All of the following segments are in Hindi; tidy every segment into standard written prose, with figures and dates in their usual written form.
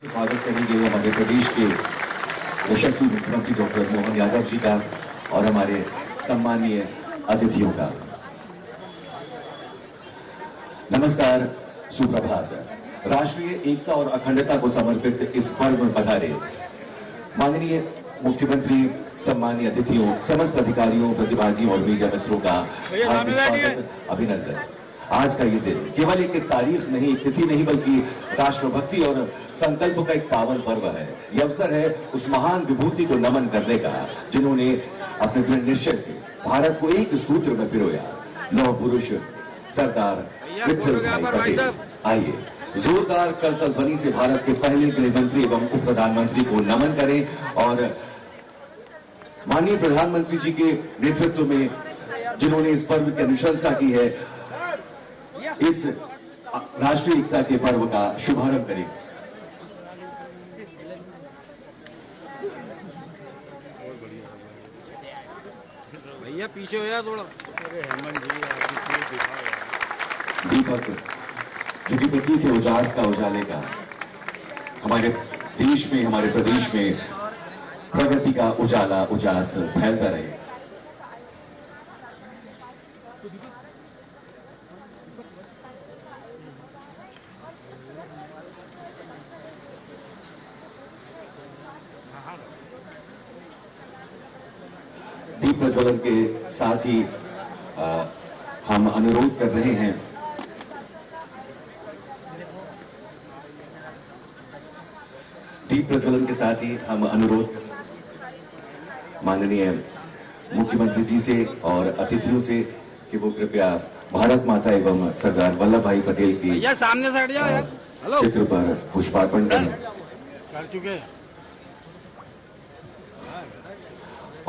स्वागत करने के लिए मध्य प्रदेश के यशस्वी मुख्यमंत्री डॉक्टर मोहन यादव जी का और हमारे सम्मानीय अतिथियों का नमस्कार, सुप्रभात। राष्ट्रीय एकता और अखंडता को समर्पित इस पर्व में पधारे माननीय मुख्यमंत्री, सम्मानीय अतिथियों, समस्त अधिकारियों, प्रतिभागियों और मीडिया मित्रों का हार्दिक स्वागत, अभिनंदन। आज का ये दिन केवल एक तारीख नहीं, एक तिथि नहीं, बल्कि राष्ट्रभक्ति और संकल्प का एक पावन पर्व है। यह अवसर है उस महान विभूति को नमन करने का जिन्होंने अपने दृढ़ निश्चय से भारत को एक सूत्र में पिरोया। लौह पुरुष सरदार विठल भाई पटेल। आइए जोरदार करतल ध्वनि से भारत के पहले गृह मंत्री एवं उप प्रधानमंत्री को नमन करें और माननीय प्रधानमंत्री जी के नेतृत्व में जिन्होंने इस पर्व की अनुशंसा की है, इस राष्ट्रीय एकता के पर्व का शुभारंभ करें। भैया पीछे हो यार थोड़ा। दीपक जो कि प्रतीक है उजास का, उजाले का, हमारे देश में, हमारे प्रदेश में प्रगति का उजाला, उजास फैलता रहे। दीप प्रज्वलन के साथ ही हम अनुरोध कर रहे हैं दीप प्रज्वलन के साथ ही हम अनुरोध माननीय मुख्यमंत्री जी से और अतिथियों से कि वो कृपया भारत माता एवं सरदार वल्लभ भाई पटेल की सामने से हट जाओ यार। चित्र पर पुष्पार्पण करें। कर चुके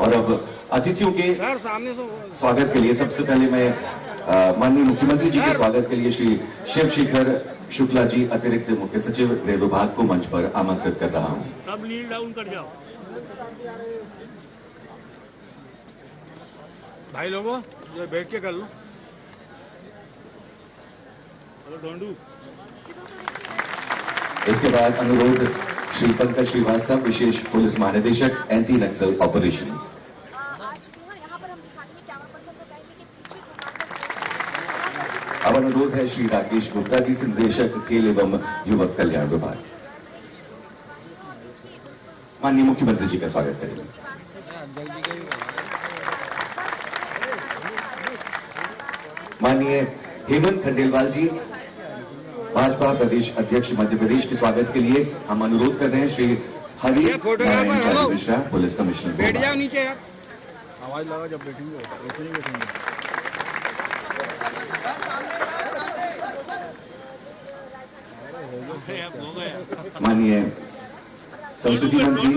और अब अतिथियों के सामने स्वागत के लिए सबसे पहले मैं माननीय मुख्यमंत्री जी के स्वागत के लिए श्री शिवशेखर शुक्ला जी, अतिरिक्त मुख्य सचिव गृह विभाग को मंच पर आमंत्रित कर रहा हूं। सब नील डाउन कर जाओ भाई लोगों, बैठ के कर लो। इसके बाद अनुरोध श्री पंकज श्रीवास्तव, विशेष पुलिस महानिदेशक, एंटी नक्सल ऑपरेशन। अब अनुरोध है श्री राकेश गुप्ता जी, निदेशक खेल एवं युवक कल्याण विभाग। माननीय मुख्यमंत्री जी का स्वागत करेंगे। माननीय हेमंत खंडेलवाल जी, भाजपा प्रदेश अध्यक्ष मध्य प्रदेश के स्वागत के लिए हम अनुरोध कर रहे हैं श्री हरि नारायण मिश्रा, पुलिस कमिश्नर। बैठ जाओ नीचे यार, आवाज लगा जब बैठेंगे, ऐसे नहीं बैठेंगे। माननीय संस्कृति मंत्री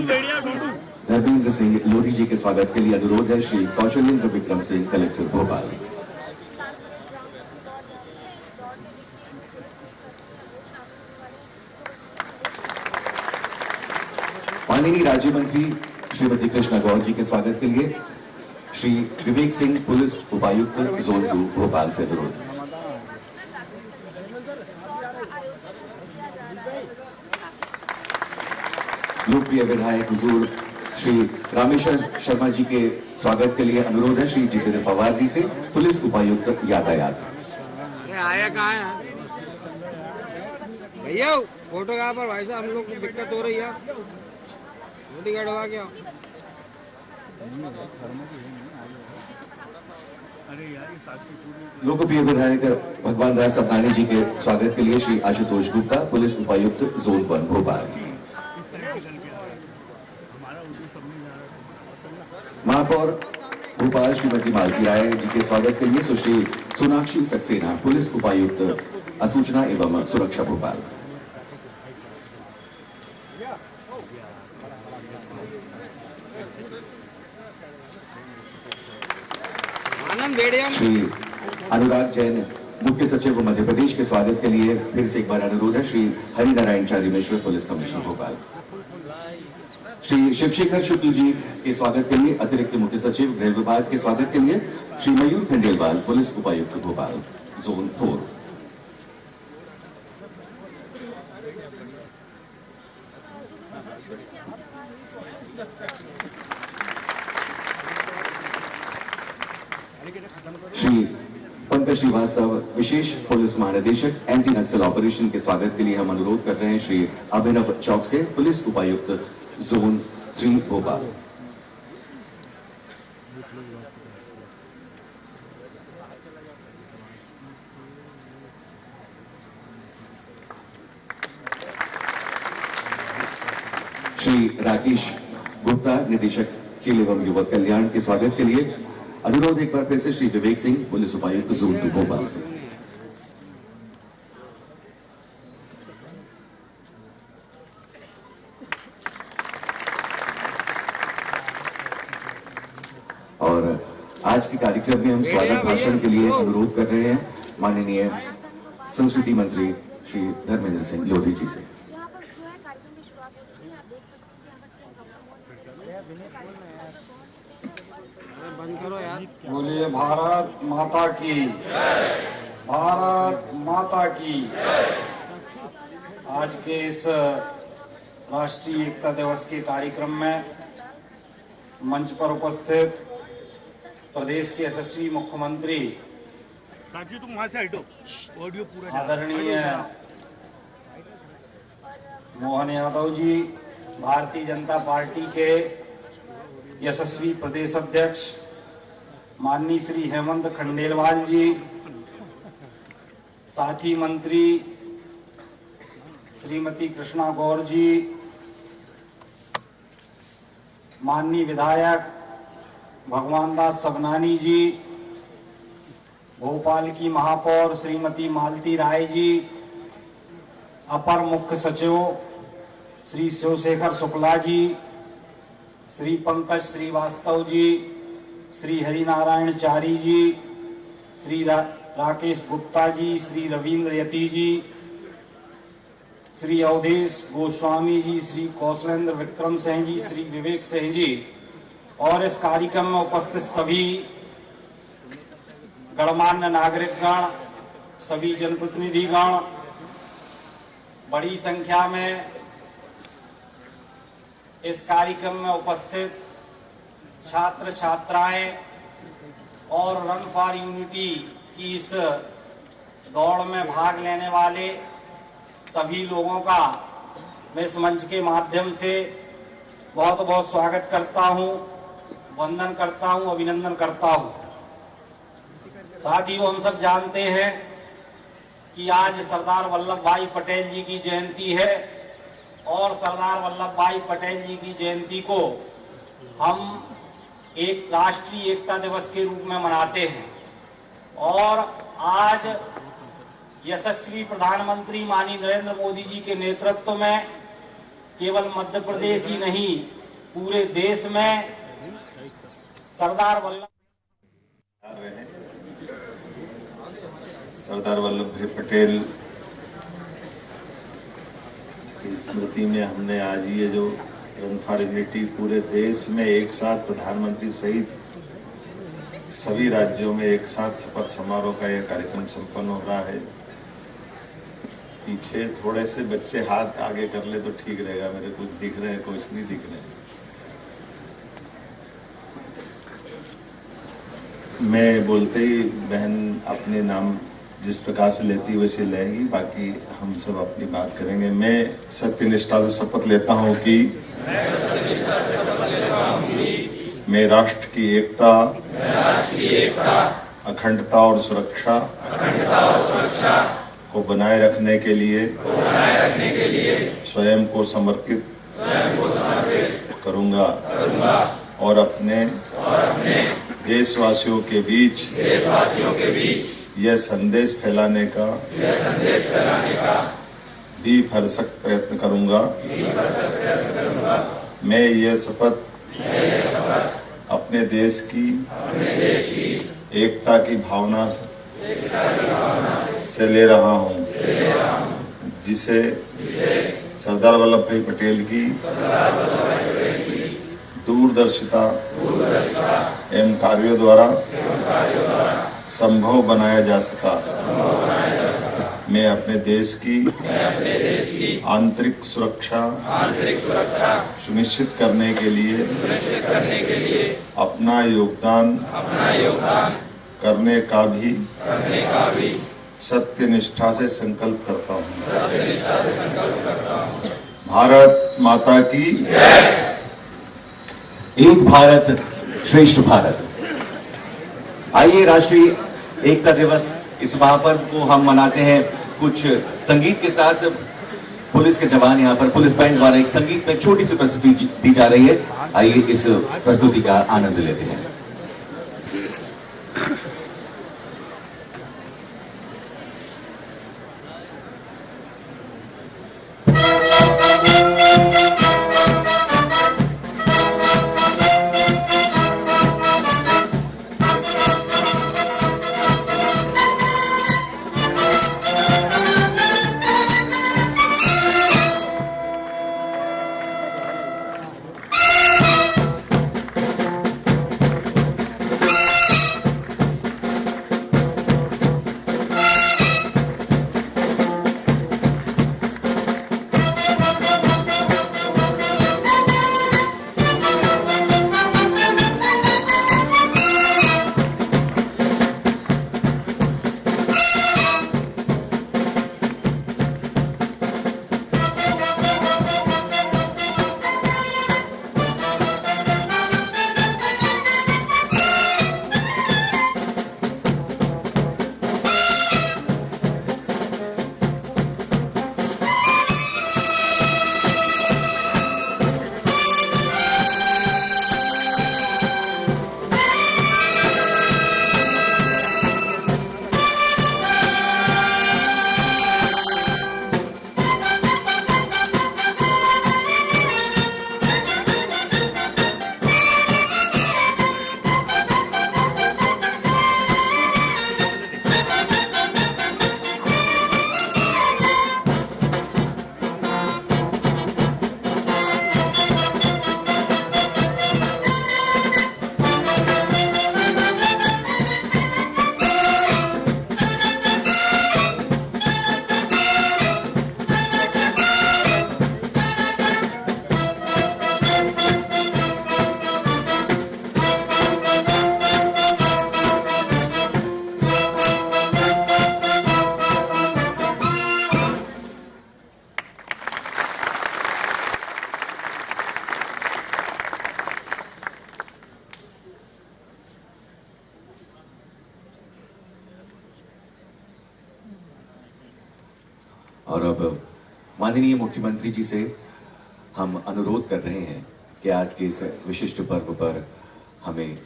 धर्मेंद्र सिंह लोधी जी के स्वागत के लिए अनुरोध है श्री कौशलेंद्र विक्रम सिंह, कलेक्टर भोपाल। माननीय राज्य मंत्री श्रीमती कृष्णा गौर जी के स्वागत के लिए श्री विवेक सिंह, पुलिस उपायुक्त जोन 2 भोपाल से अनुरोध। लोकप्रिय विधायक हुजूर श्री रामेश्वर शर्मा जी के स्वागत के लिए अनुरोध है श्री जितेंद्र पवार जी से, पुलिस उपायुक्त यातायात। आया कहाँ है भैया? फोटो कहाँ पर भाई साहब? हम लोग को दिक्कत हो रही है, मोदी गढ़वा क्या? लोकप्रिय विधायक भगवान दास सपनानी जी के स्वागत के लिए श्री आशुतोष गुप्ता, पुलिस उपायुक्त जोन 1 भोपाल। महापौर भोपाल श्रीमती मालती राय जी के स्वागत के लिए सुश्री सोनाक्षी सक्सेना, पुलिस उपायुक्त असूचना एवं सुरक्षा भोपाल। श्री अनुराग जैन, मुख्य सचिव मध्य प्रदेश के स्वागत के लिए फिर से एक बार अनुरोध है श्री हरि नारायण चारी मिश्र, पुलिस कमिश्नर भोपाल। श्री शिवशेखर शुक्ल जी के स्वागत के लिए अतिरिक्त मुख्य सचिव गृह विभाग के स्वागत के लिए श्री मयूर खंडेलवाल, पुलिस उपायुक्त भोपाल, जोन 4। श्री पंकज श्रीवास्तव, विशेष पुलिस महानिदेशक एंटी नक्सल ऑपरेशन के स्वागत के लिए हम अनुरोध कर रहे हैं श्री अभिनव चौक से, पुलिस उपायुक्त जोन 3 भोपाल। श्री राकेश गुप्ता, निदेशक खेल एवं युवक कल्याण के स्वागत के लिए अनुरोध एक बार फिर से श्री विवेक सिंह, पुलिस उपायुक्त जोन 2 भोपाल से। और आज के कार्यक्रम में हम स्वागत भाषण के लिए अनुरोध कर रहे हैं माननीय संस्कृति मंत्री श्री धर्मेंद्र सिंह लोधी जी से। बोलिए भारत माता की, भारत माता की। आज के इस राष्ट्रीय एकता दिवस के कार्यक्रम में मंच पर उपस्थित प्रदेश के यशस्वी मुख्यमंत्री आदरणीय मोहन यादव जी, भारतीय जनता पार्टी के यशस्वी प्रदेश अध्यक्ष माननीय श्री हेमंत खंडेलवाल जी, साथी मंत्री श्रीमती कृष्णा गौर जी, माननीय विधायक भगवान दास सबनानी जी, भोपाल की महापौर श्रीमती मालती राय जी, अपर मुख्य सचिव श्री शिवशेखर शुक्ला जी, श्री पंकज श्रीवास्तव जी, श्री हरिनारायण चारी जी, श्री राकेश गुप्ता जी, श्री रविंद्र यति जी, श्री अवधेश गोस्वामी जी, श्री कौशलेंद्र विक्रम सिंह जी, श्री विवेक सिंह जी और इस कार्यक्रम में उपस्थित सभी गणमान्य नागरिकगण, सभी जनप्रतिनिधिगण, बड़ी संख्या में इस कार्यक्रम में उपस्थित छात्र छात्राएं और रन फॉर यूनिटी की इस दौड़ में भाग लेने वाले सभी लोगों का मैं इस मंच के माध्यम से बहुत बहुत स्वागत करता हूं, वंदन करता हूं, अभिनंदन करता हूं। साथियों, हम सब जानते हैं कि आज सरदार वल्लभ भाई पटेल जी की जयंती है और सरदार वल्लभ भाई पटेल जी की जयंती को हम एक राष्ट्रीय एकता दिवस के रूप में मनाते हैं। और आज यशस्वी प्रधानमंत्री माननीय नरेंद्र मोदी जी के नेतृत्व में केवल मध्य प्रदेश ही नहीं, पूरे देश में सरदार वल्लभ भाई पटेल की स्मृति में हमने आज ये जो रन फॉर यूनिटी पूरे देश में एक साथ प्रधानमंत्री सहित सभी राज्यों में एक साथ शपथ समारोह का यह कार्यक्रम संपन्न हो रहा है। पीछे थोड़े से बच्चे हाथ आगे कर ले तो ठीक रहेगा, मेरे कुछ दिख रहे हैं, कुछ नहीं दिख रहे। मैं बोलते ही बहन अपने नाम जिस प्रकार से लेती है वैसे लेगी, बाकी हम सब अपनी बात करेंगे। मैं सत्यनिष्ठा से शपथ लेता हूं कि मैं राष्ट्र की एकता, अखंडता और सुरक्षा को बनाए रखने के लिए स्वयं को समर्पित करूंगा और अपने देशवासियों के बीच यह संदेश फैलाने का भी भरसक प्रयत्न करूंगा। मैं यह शपथ अपने देश की एकता की भावना से ले रहा हूं, जिसे सरदार वल्लभ भाई पटेल की दूरदर्शिता एवं कार्यों द्वारा संभव बनाया जा सका। मैं अपने देश की आंतरिक सुरक्षा सुनिश्चित करने के लिए अपना योगदान करने का भी सत्यनिष्ठा से संकल्प करता हूँ। भारत माता की एक भारत श्रेष्ठ भारत। आइए, राष्ट्रीय एकता दिवस इस महापर्व को हम मनाते हैं कुछ संगीत के साथ। पुलिस के जवान यहाँ पर पुलिस बैंड द्वारा एक संगीत में छोटी सी प्रस्तुति दी जा रही है। आइए इस प्रस्तुति का आनंद लेते हैं। और अब माननीय मुख्यमंत्री जी से हम अनुरोध कर रहे हैं कि आज के इस विशिष्ट पर्व पर हमें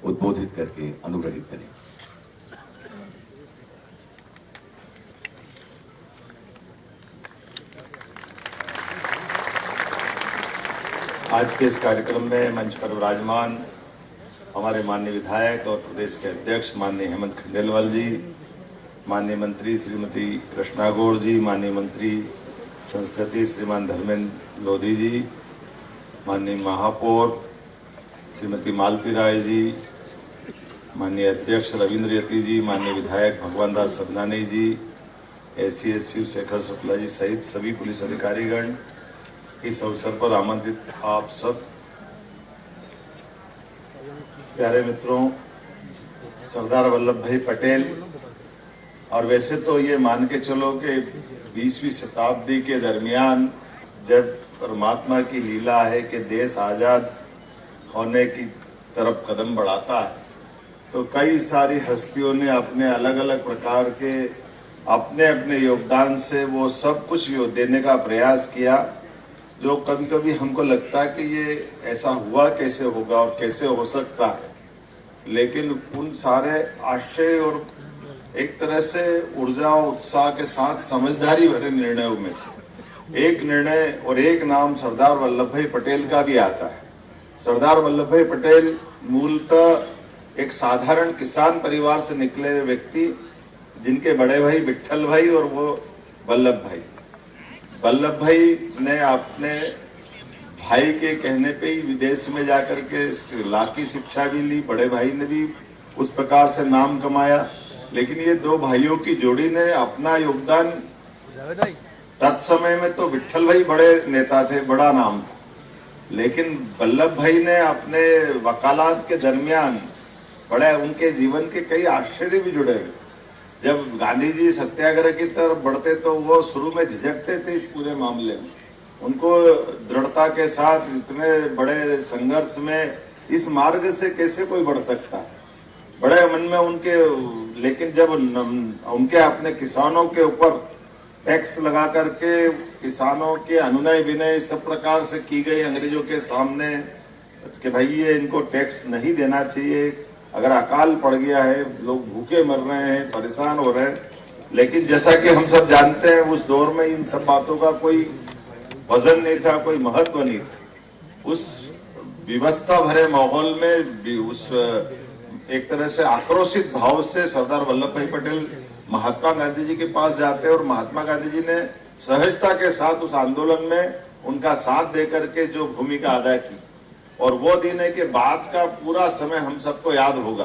उद्बोधित करके अनुग्रहित करें। आज के इस कार्यक्रम में मंच पर विराजमान हमारे माननीय विधायक और प्रदेश के अध्यक्ष माननीय हेमंत खंडेलवाल जी, माननीय मंत्री श्रीमती कृष्णा गौड़ जी, माननीय मंत्री संस्कृति श्रीमान धर्मेंद्र लोधी जी, माननीय महापौर श्रीमती मालती राय जी, माननीय अध्यक्ष रविंद्र यति जी, माननीय विधायक भगवान दास सबनानी जी, एसीएस शिवशेखर शुक्ला जी सहित सभी पुलिस अधिकारीगण, इस अवसर पर आमंत्रित आप सब प्यारे मित्रों, सरदार वल्लभ भाई पटेल। और वैसे तो ये मान के चलो कि 20वीं शताब्दी के दरमियान जब परमात्मा की लीला है कि देश आजाद होने की तरफ कदम बढ़ाता है, तो कई सारी हस्तियों ने अपने अलग अलग प्रकार के अपने अपने योगदान से वो सब कुछ देने का प्रयास किया, जो कभी कभी हमको लगता है कि ये ऐसा हुआ कैसे होगा और कैसे हो सकता है। लेकिन उन सारे आशय और एक तरह से ऊर्जा और उत्साह के साथ समझदारी भरे निर्णयों में से एक निर्णय और एक नाम सरदार वल्लभ भाई पटेल का भी आता है। सरदार वल्लभ भाई पटेल मूलतः एक साधारण किसान परिवार से निकले हुए व्यक्ति, जिनके बड़े भाई विट्ठल भाई और वो वल्लभ भाई। वल्लभ भाई ने अपने भाई के कहने पे ही विदेश में जाकर के ला की शिक्षा भी ली, बड़े भाई ने भी उस प्रकार से नाम कमाया। लेकिन ये दो भाइयों की जोड़ी ने अपना योगदान, तत्समय में तो विट्ठल भाई बड़े नेता थे, बड़ा नाम था, लेकिन वल्लभ भाई ने अपने वकालत के दरमियान बड़े उनके जीवन के कई आश्चर्य भी जुड़े हुए। जब गांधी जी सत्याग्रह की तरफ बढ़ते तो वो शुरू में झिझकते थे इस पूरे मामले में। उनको दृढ़ता के साथ इतने बड़े संघर्ष में इस मार्ग से कैसे कोई बढ़ सकता है, बड़े मन में उनके। लेकिन जब उनके अपने किसानों के ऊपर टैक्स लगा करके किसानों के अनुनय विनय सब प्रकार से की गई अंग्रेजों के सामने कि भाई ये इनको टैक्स नहीं देना चाहिए, अगर अकाल पड़ गया है, लोग भूखे मर रहे हैं, परेशान हो रहे हैं। लेकिन जैसा कि हम सब जानते हैं उस दौर में इन सब बातों का कोई वजन नहीं था, कोई महत्व नहीं था। उस विवस्था भरे माहौल में उस एक तरह से आक्रोशित भाव से सरदार वल्लभ भाई पटेल महात्मा गांधी जी के पास जाते हैं और महात्मा गांधी जी ने सहजता के साथ उस आंदोलन में उनका साथ देकर के जो भूमिका अदा की। और वो दिन है कि बाद का पूरा समय हम सबको याद होगा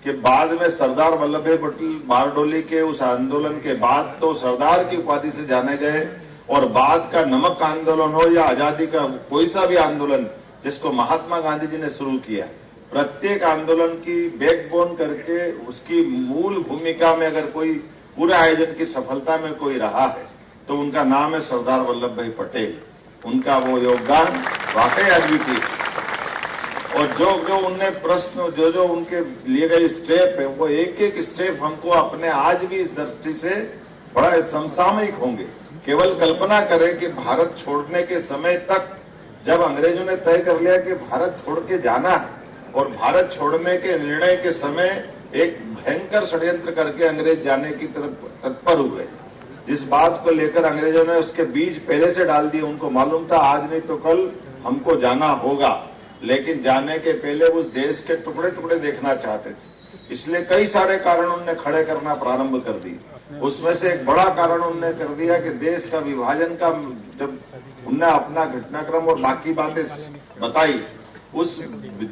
कि बाद में सरदार वल्लभ भाई पटेल बारडोली के उस आंदोलन के बाद तो सरदार की उपाधि से जाने गए, और बाद का नमक आंदोलन हो या आजादी का कोई सा भी आंदोलन जिसको महात्मा गांधी जी ने शुरू किया, प्रत्येक आंदोलन की बैकबोन करके उसकी मूल भूमिका में अगर कोई पूरे आयोजन की सफलता में कोई रहा है तो उनका नाम है सरदार वल्लभ भाई पटेल। उनका वो योगदान वाकई अद्वितीय। और जो उनने प्रश्न जो उनके लिए गए स्टेप है, वो एक एक स्टेप हमको अपने आज भी इस दृष्टि से बड़ा समसामयिक होंगे। केवल कल्पना करें कि भारत छोड़ने के समय तक जब अंग्रेजों ने तय कर लिया कि भारत छोड़ के जाना है, और भारत छोड़ने के निर्णय के समय एक भयंकर षड्यंत्र करके अंग्रेज जाने की तरफ तत्पर हुए, जिस बात को लेकर अंग्रेजों ने उसके बीज पहले से डाल दिए। उनको मालूम था आज नहीं तो कल हमको जाना होगा, लेकिन जाने के पहले उस देश के टुकड़े टुकड़े देखना चाहते थे, इसलिए कई सारे कारण उनने खड़े करना प्रारंभ कर दिए। उसमें से एक बड़ा कारण उनने कर दिया कि देश का विभाजन का, जब उनने अपना घटनाक्रम और बाकी बातें बताई, उस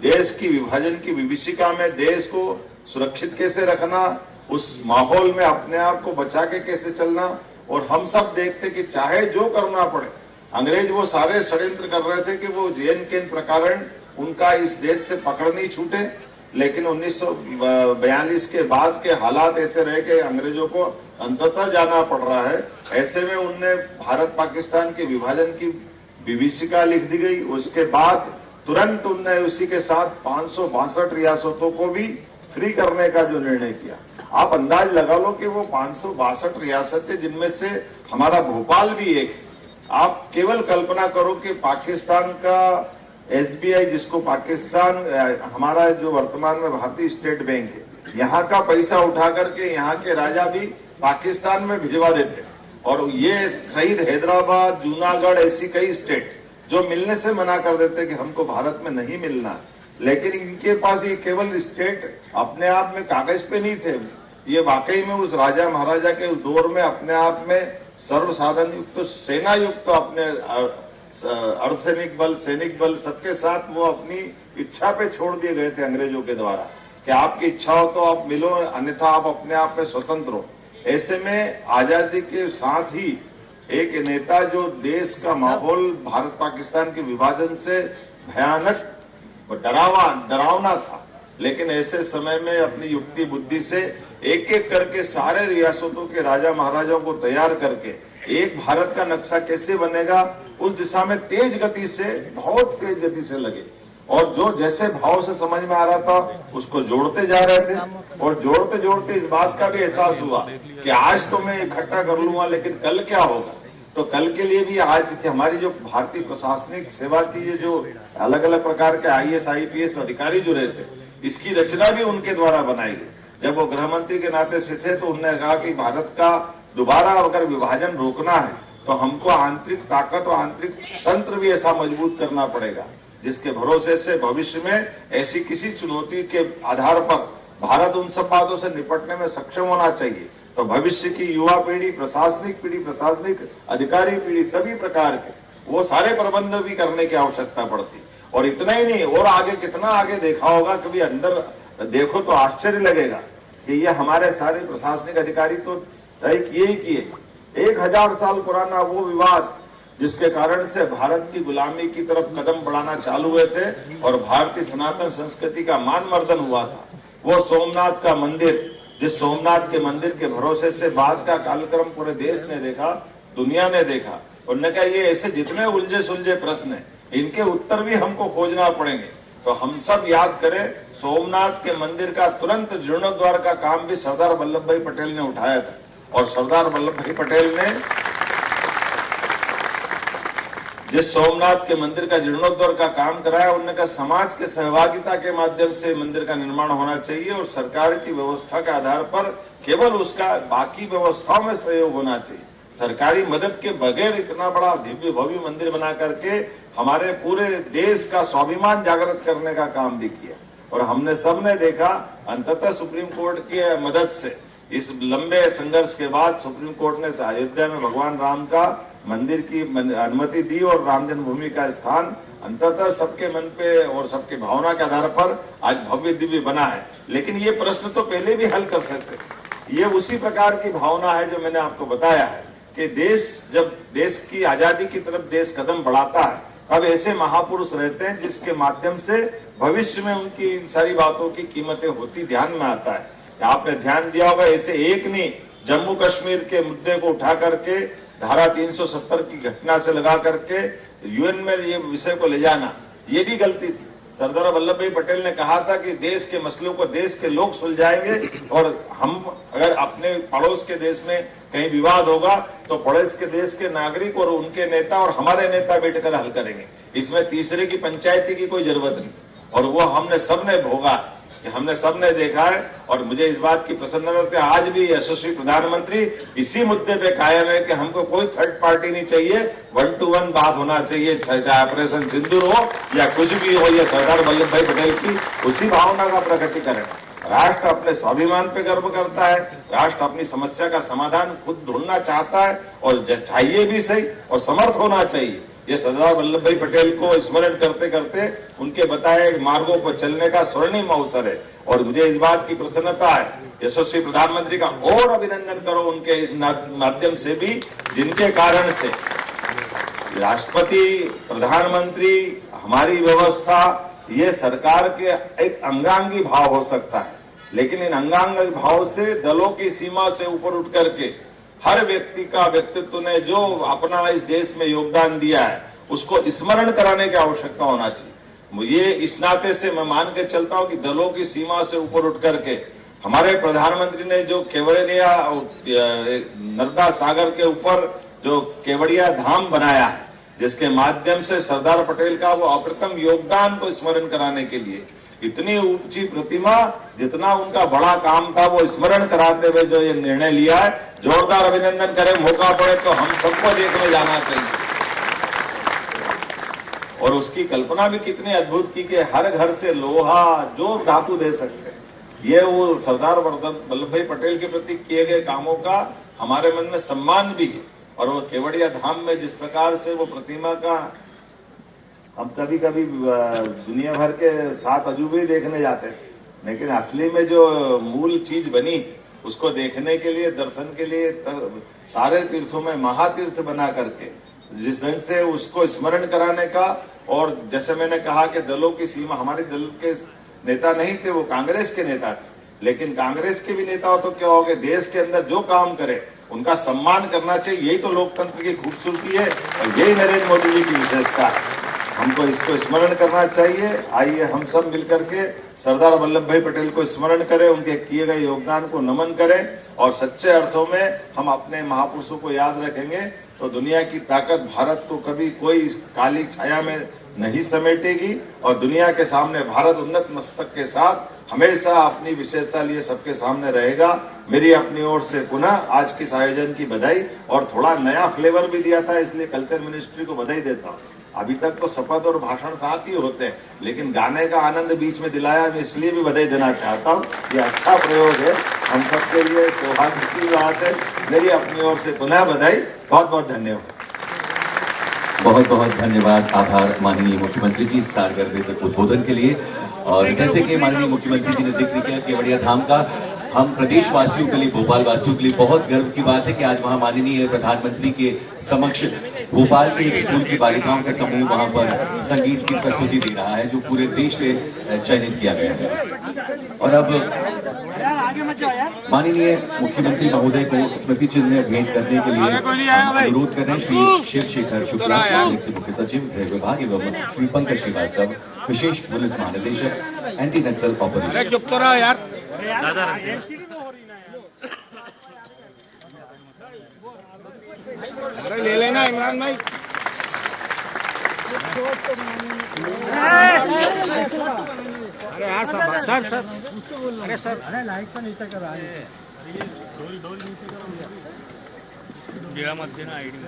देश की विभाजन की विभीषिका में देश को सुरक्षित कैसे रखना, उस माहौल में अपने आप को बचा के कैसे चलना। और हम सब देखते कि चाहे जो करना पड़े, अंग्रेज वो सारे षड्यंत्र कर रहे थे कि वो JNK प्रकरण उनका इस देश से पकड़ नहीं छूटे, लेकिन 1942 के बाद के हालात ऐसे रहे कि अंग्रेजों को अंततः जाना पड़ रहा है। ऐसे में उनने भारत पाकिस्तान के विभाजन की विभीषिका लिख दी गई। उसके बाद तुरंत उनने उसी के साथ 562 रियासतों को भी फ्री करने का जो निर्णय किया। आप अंदाज लगा लो कि वो 562 रियासतें, जिनमें से हमारा भोपाल भी एक है। आप केवल कल्पना करो कि पाकिस्तान का SBI, जिसको पाकिस्तान हमारा जो वर्तमान में भारतीय स्टेट बैंक है, यहाँ का पैसा उठा करके यहाँ के राजा भी पाकिस्तान में भिजवा देते। और ये शहीद हैदराबाद, जूनागढ़, ऐसी कई स्टेट जो मिलने से मना कर देते कि हमको भारत में नहीं मिलना, लेकिन इनके पास ये केवल स्टेट अपने आप में कागज पे नहीं थे, ये वाकई में उस राजा महाराजा के उस दौर में अपने आप में सर्व साधन युक्त, सेना युक्त, अपने अर्धसैनिक बल, सैनिक बल सबके साथ वो अपनी इच्छा पे छोड़ दिए गए थे अंग्रेजों के द्वारा कि आपकी इच्छा हो तो आप मिलो, अन्यथा आप अपने आप में स्वतंत्र हो। ऐसे में आजादी के साथ ही एक नेता जो देश का माहौल भारत पाकिस्तान के विभाजन से भयानक डरावना था, लेकिन ऐसे समय में अपनी युक्ति बुद्धि से एक एक करके सारे रियासतों के राजा महाराजाओं को तैयार करके एक भारत का नक्शा कैसे बनेगा, उस दिशा में तेज गति से, बहुत तेज गति से लगे। और जो जैसे भाव से समझ में आ रहा था उसको जोड़ते जा रहे थे, और जोड़ते जोड़ते इस बात का भी एहसास हुआ कि आज तो मैं इकट्ठा कर लूंगा, लेकिन कल क्या होगा। तो कल के लिए भी आज की हमारी जो भारतीय प्रशासनिक सेवा की ये जो अलग अलग प्रकार के IAS IPS अधिकारी जो रहते, इसकी रचना भी उनके द्वारा बनाई गई। जब वो गृह मंत्री के नाते से थे तो उन्होंने कहा कि भारत का दोबारा अगर विभाजन रोकना है तो हमको आंतरिक ताकत और आंतरिक तंत्र भी ऐसा मजबूत करना पड़ेगा जिसके भरोसे से भविष्य में ऐसी किसी चुनौती के आधार पर भारत उन सब बातों से निपटने में सक्षम होना चाहिए। तो भविष्य की युवा पीढ़ी, प्रशासनिक अधिकारी पीढ़ी, सभी प्रकार के वो सारे प्रबंध भी करने की आवश्यकता पड़ती। और इतना ही नहीं, और आगे कितना आगे देखा होगा, कभी अंदर देखो तो आश्चर्य लगेगा कि ये हमारे सारे प्रशासनिक अधिकारी तो तय किए ही किए। 1000 साल पुराना वो विवाद जिसके कारण से भारत की गुलामी की तरफ कदम बढ़ाना चालू हुए थे और भारतीय सनातन संस्कृति का मानमर्दन हुआ था, वो सोमनाथ का मंदिर, जिस सोमनाथ के मंदिर के भरोसे से बाद का कालक्रम पूरे देश ने देखा, दुनिया ने देखा। उन्होंने कहा ये ऐसे जितने उलझे सुलझे प्रश्न हैं, इनके उत्तर भी हमको खोजना पड़ेंगे। तो हम सब याद करें, सोमनाथ के मंदिर का तुरंत जीर्णोद्धार का काम भी सरदार वल्लभ भाई पटेल ने उठाया था। और सरदार वल्लभ भाई पटेल ने जिस सोमनाथ के मंदिर का जीर्णोद्धार का काम कराया, उन्होंने कहा समाज के सहभागिता के माध्यम से मंदिर का निर्माण होना चाहिए और सरकार की व्यवस्था के आधार पर केवल उसका बाकी व्यवस्थाओं में सहयोग होना चाहिए। सरकारी मदद के बगैर इतना बड़ा दिव्य भव्य मंदिर बना करके हमारे पूरे देश का स्वाभिमान जागृत करने का काम भी किया। और हमने सबने देखा, अंततः सुप्रीम कोर्ट की मदद से इस लंबे संघर्ष के बाद सुप्रीम कोर्ट ने अयोध्या में भगवान राम का मंदिर की अनुमति दी और राम जन्मभूमि का स्थान अंततः सबके मन पे और सबके भावना के आधार पर आज भव्य दिव्य बना है। लेकिन ये प्रश्न तो पहले भी हल कर सकते। ये उसी प्रकार की भावना है जो मैंने आपको बताया है कि देश जब देश की आजादी की तरफ देश कदम बढ़ाता है, तब ऐसे महापुरुष रहते हैं जिसके माध्यम से भविष्य में उनकी इन सारी बातों की कीमतें होती ध्यान में आता है। आपने ध्यान दिया होगा, ऐसे एक नहीं, जम्मू कश्मीर के मुद्दे को उठा करके धारा 370 की घटना से लगा करके यूएन में ये विषय को ले जाना, ये भी गलती थी। सरदार वल्लभ भाई पटेल ने कहा था कि देश के मसलों को देश के लोग सुलझाएंगे और हम अगर अपने पड़ोस के देश में कहीं विवाद होगा तो पड़ोस के देश के नागरिक और उनके नेता और हमारे नेता बैठकर हल करेंगे। इसमें तीसरे की पंचायती की कोई जरूरत नहीं। और वो हमने सबने भोगा, कि हमने सबने देखा है। और मुझे इस बात की प्रसन्नता है, आज भी यशस्वी प्रधानमंत्री इसी मुद्दे पे कायम है कि हमको कोई थर्ड पार्टी नहीं चाहिए, 1 to 1 बात होना चाहिए, चाहे ऑपरेशन सिंदूर हो या कुछ भी हो। या सरदार वल्लभ भाई पटेल की उसी भावना का प्रकटीकरण। राष्ट्र अपने स्वाभिमान पे गर्व करता है, राष्ट्र अपनी समस्या का समाधान खुद ढूंढना चाहता है और चाहिए भी सही और समर्थ होना चाहिए। ये सरदार वल्लभ भाई पटेल को स्मरण करते करते उनके बताए मार्गों पर चलने का स्वर्णिम अवसर है। और मुझे इस बात की प्रसन्नता है, यशस्वी प्रधानमंत्री का और अभिनंदन करो उनके इस माध्यम से भी, जिनके कारण से राष्ट्रपति, प्रधानमंत्री, हमारी व्यवस्था, ये सरकार के एक अंगांगी भाव हो सकता है। लेकिन इन अंगांगी भाव से दलों की सीमा से ऊपर उठ करके हर व्यक्ति का व्यक्तित्व ने जो अपना इस देश में योगदान दिया है उसको स्मरण कराने की आवश्यकता होना चाहिए। ये इस नाते से मैं मान के चलता हूं कि दलों की सीमा से ऊपर उठ करके हमारे प्रधानमंत्री ने जो केवड़िया नर्मदा सागर के ऊपर जो केवड़िया धाम बनाया है, जिसके माध्यम से सरदार पटेल का वो अप्रतिम योगदान को स्मरण कराने के लिए इतनी ऊंची प्रतिमा, जितना उनका बड़ा काम था वो स्मरण कराते हुए जो ये निर्णय लिया है, जोरदार अभिनंदन करें। मौका पड़े तो हम सबको देखने जाना चाहिए। और उसकी कल्पना भी कितनी अद्भुत की कि हर घर से लोहा जो धातु दे सकते हैं। ये वो सरदार वल्लभ भाई पटेल के प्रति किए गए कामों का हमारे मन में सम्मान भी है। और वो केवड़िया धाम में जिस प्रकार से वो प्रतिमा का, हम कभी कभी दुनिया भर के 7 अजूबे देखने जाते थे, लेकिन असली में जो मूल चीज बनी उसको देखने के लिए, दर्शन के लिए सारे तीर्थों में महातीर्थ बना करके जिस ढंग से उसको स्मरण कराने का। और जैसे मैंने कहा कि दलों की सीमा, हमारे दल के नेता नहीं थे, वो कांग्रेस के नेता थे, लेकिन कांग्रेस के भी नेता हो तो क्या हो गए, देश के अंदर जो काम करे उनका सम्मान करना चाहिए। यही तो लोकतंत्र की खूबसूरती है और यही नरेंद्र मोदी जी की विशेषता है। हमको इसको स्मरण करना चाहिए। आइए हम सब मिलकर के सरदार वल्लभ भाई पटेल को स्मरण करें, उनके किए गए योगदान को नमन करें और सच्चे अर्थों में हम अपने महापुरुषों को याद रखेंगे तो दुनिया की ताकत भारत को कभी कोई इस काली छाया में नहीं समेटेगी और दुनिया के सामने भारत उन्नत मस्तक के साथ हमेशा अपनी विशेषता लिए सबके सामने रहेगा। मेरी अपनी ओर से पुनः आज के इस आयोजन की बधाई, और थोड़ा नया फ्लेवर भी दिया था इसलिए कल्चर मिनिस्ट्री को बधाई देता हूँ। अभी तक तो शपथ और भाषण साथ ही होते हैं, लेकिन गाने का आनंद बीच में दिलाया, मैं इसलिए भी बधाई देना चाहता हूँ। ये अच्छा प्रयोग है, हम सबके लिए सौभाग्य की बात है। मेरी अपनी ओर से पुनः बधाई, बहुत बहुत धन्यवाद। बहुत बहुत धन्यवाद, आभार माननीय मुख्यमंत्री जी सारगर उद्बोधन के लिए। और जैसे कि माननीय मुख्यमंत्री जी ने जिक्र किया केवड़िया धाम का, हम प्रदेशवासियों के लिए, भोपाल वासियों के लिए बहुत गर्व की बात है कि आज वहां माननीय प्रधानमंत्री के समक्ष भोपाल के एक स्कूल की बालिकाओं का समूह वहां पर संगीत की प्रस्तुति दे रहा है, जो पूरे देश से चयनित किया गया है। और अब माननीय मुख्यमंत्री महोदय को स्मृति चिन्ह भेंट करने के लिए अनुरोध कर रहे हैं श्री शिव शेखर शुक्ला, मुख्य सचिव गृह विभाग, एवं श्री पंकज श्रीवास्तव, विशेष पुलिस महानिदेशक, एंटी नक्सल ऑपरेशन। चुप तो रहो यार। अरे ले लेना इमरान भाई। अरे यार सर अरे सर, अरे लाइट पर नीचे करा डोरी नीचे करो, मेरा मत देना आईडी।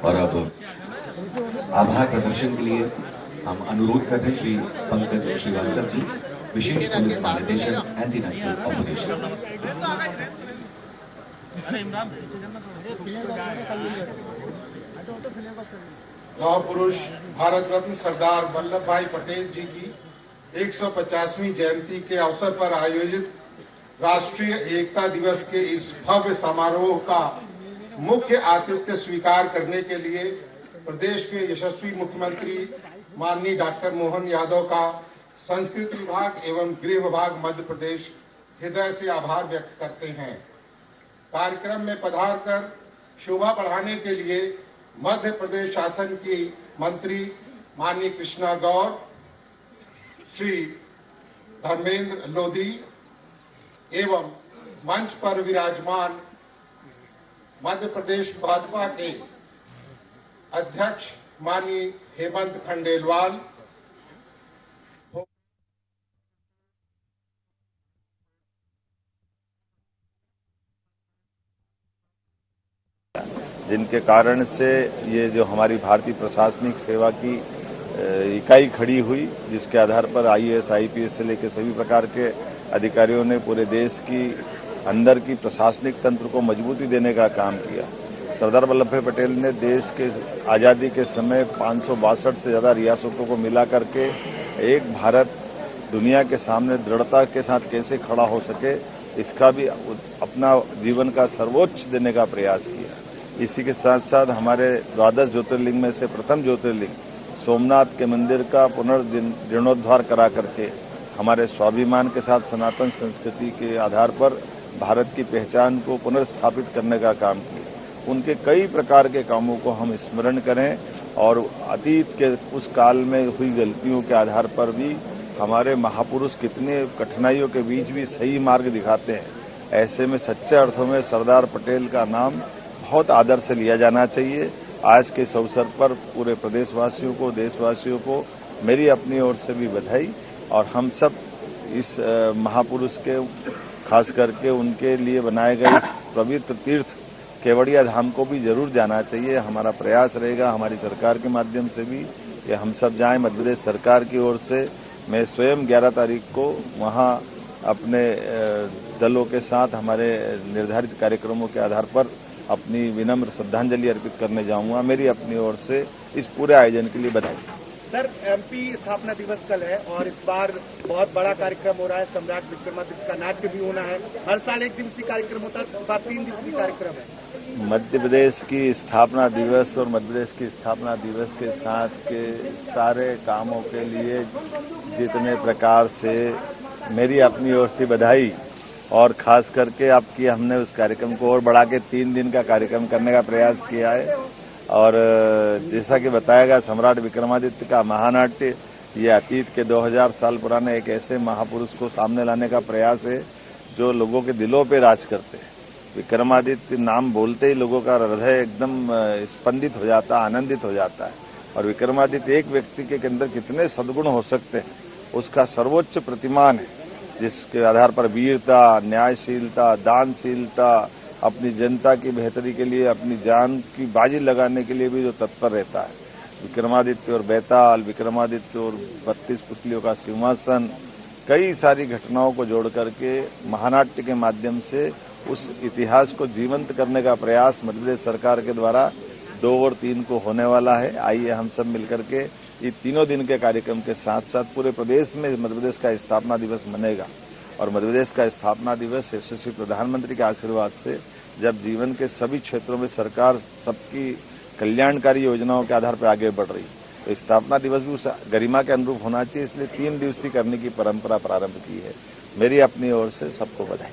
और अब आभार प्रदर्शन के लिए हम अनुरोध कर रहे हैं श्री पंकज श्रीवास्तव जी, विशेष पुलिस महानिदेशक, एंटी नक्सल ऑपरेशन। लौह पुरुष भारत रत्न सरदार वल्लभ भाई पटेल जी की 150वीं जयंती के अवसर पर आयोजित राष्ट्रीय एकता दिवस के इस भव्य समारोह का मुख्य आतिथ्य स्वीकार करने के लिए प्रदेश के यशस्वी मुख्यमंत्री माननीय डॉक्टर मोहन यादव का संस्कृति विभाग एवं गृह विभाग मध्य प्रदेश हृदय से आभार व्यक्त करते हैं। कार्यक्रम में पधारकर शोभा बढ़ाने के लिए मध्य प्रदेश शासन की मंत्री माननीय कृष्णा गौर, श्री धर्मेंद्र लोधी एवं मंच पर विराजमान मध्य प्रदेश भाजपा के अध्यक्ष माननीय हेमंत खंडेलवाल, जिनके कारण से ये जो हमारी भारतीय प्रशासनिक सेवा की इकाई खड़ी हुई, जिसके आधार पर आईएएस, आईपीएस से लेकर सभी प्रकार के अधिकारियों ने पूरे देश की अंदर की प्रशासनिक तंत्र को मजबूती देने का काम किया। सरदार वल्लभ भाई पटेल ने देश के आज़ादी के समय 562 से ज़्यादा रियासतों को मिला करके एक भारत दुनिया के सामने दृढ़ता के साथ कैसे खड़ा हो सके, इसका भी अपना जीवन का सर्वोच्च देने का प्रयास किया। इसी के साथ साथ हमारे द्वादश ज्योतिर्लिंग में से प्रथम ज्योतिर्लिंग सोमनाथ के मंदिर का पुनर्जीर्णोद्धार करा करके हमारे स्वाभिमान के साथ सनातन संस्कृति के आधार पर भारत की पहचान को पुनर्स्थापित करने का काम किया। उनके कई प्रकार के कामों को हम स्मरण करें और अतीत के उस काल में हुई गलतियों के आधार पर भी हमारे महापुरुष कितने कठिनाइयों के बीच भी सही मार्ग दिखाते हैं। ऐसे में सच्चे अर्थों में सरदार पटेल का नाम बहुत आदर से लिया जाना चाहिए। आज के इस अवसर पर पूरे प्रदेशवासियों को, देशवासियों को मेरी अपनी ओर से भी बधाई, और हम सब इस महापुरुष के खास करके उनके लिए बनाए गए पवित्र तीर्थ केवड़िया धाम को भी जरूर जाना चाहिए। हमारा प्रयास रहेगा हमारी सरकार के माध्यम से भी कि हम सब जाएं। मध्य प्रदेश सरकार की ओर से मैं स्वयं 11 तारीख को वहां अपने दलों के साथ हमारे निर्धारित कार्यक्रमों के आधार पर अपनी विनम्र श्रद्धांजलि अर्पित करने जाऊंगा। मेरी अपनी ओर से इस पूरे आयोजन के लिए बधाई। सर, एमपी स्थापना दिवस कल है और इस बार बहुत बड़ा कार्यक्रम हो रहा है। सम्राट विक्रमादित्य का नाट्य भी होना है। हर साल एक दिवसीय कार्यक्रम होता है, इस बार 3 दिवसीय कार्यक्रम है। मध्य प्रदेश की स्थापना दिवस और मध्य प्रदेश की स्थापना दिवस के साथ के सारे कामों के लिए जितने प्रकार से मेरी अपनी ओर से बधाई, और खास करके आपकी हमने उस कार्यक्रम को और बढ़ा के 3 दिन का कार्यक्रम करने का प्रयास किया है। और जैसा कि बताया गया, सम्राट विक्रमादित्य का महानाट्य ये अतीत के 2000 साल पुराने एक ऐसे महापुरुष को सामने लाने का प्रयास है जो लोगों के दिलों पे राज करते हैं। विक्रमादित्य नाम बोलते ही लोगों का हृदय एकदम स्पंदित हो जाता है, आनंदित हो जाता है। और विक्रमादित्य एक व्यक्ति के अंदर कितने सद्गुण हो सकते हैं उसका सर्वोच्च प्रतिमान है, जिसके आधार पर वीरता, न्यायशीलता, दानशीलता, अपनी जनता की बेहतरी के लिए अपनी जान की बाजी लगाने के लिए भी जो तत्पर रहता है। विक्रमादित्य और बेताल, विक्रमादित्य और 32 पुतलियों का सिंहासन, कई सारी घटनाओं को जोड़ करके महानाट्य के माध्यम से उस इतिहास को जीवंत करने का प्रयास मध्य प्रदेश सरकार के द्वारा 2 और 3 को होने वाला है। आइए हम सब मिलकर के ये तीनों दिन के कार्यक्रम के साथ साथ पूरे प्रदेश में मध्य प्रदेश का स्थापना दिवस मनेगा और मध्य प्रदेश का स्थापना दिवस यशस्वी प्रधानमंत्री के आशीर्वाद से जब जीवन के सभी क्षेत्रों में सरकार सबकी कल्याणकारी योजनाओं के आधार पर आगे बढ़ रही तो स्थापना दिवस भी उस गरिमा के अनुरूप होना चाहिए, इसलिए 3 दिवसीय करने की परंपरा प्रारंभ की है। मेरी अपनी ओर से सबको बधाई।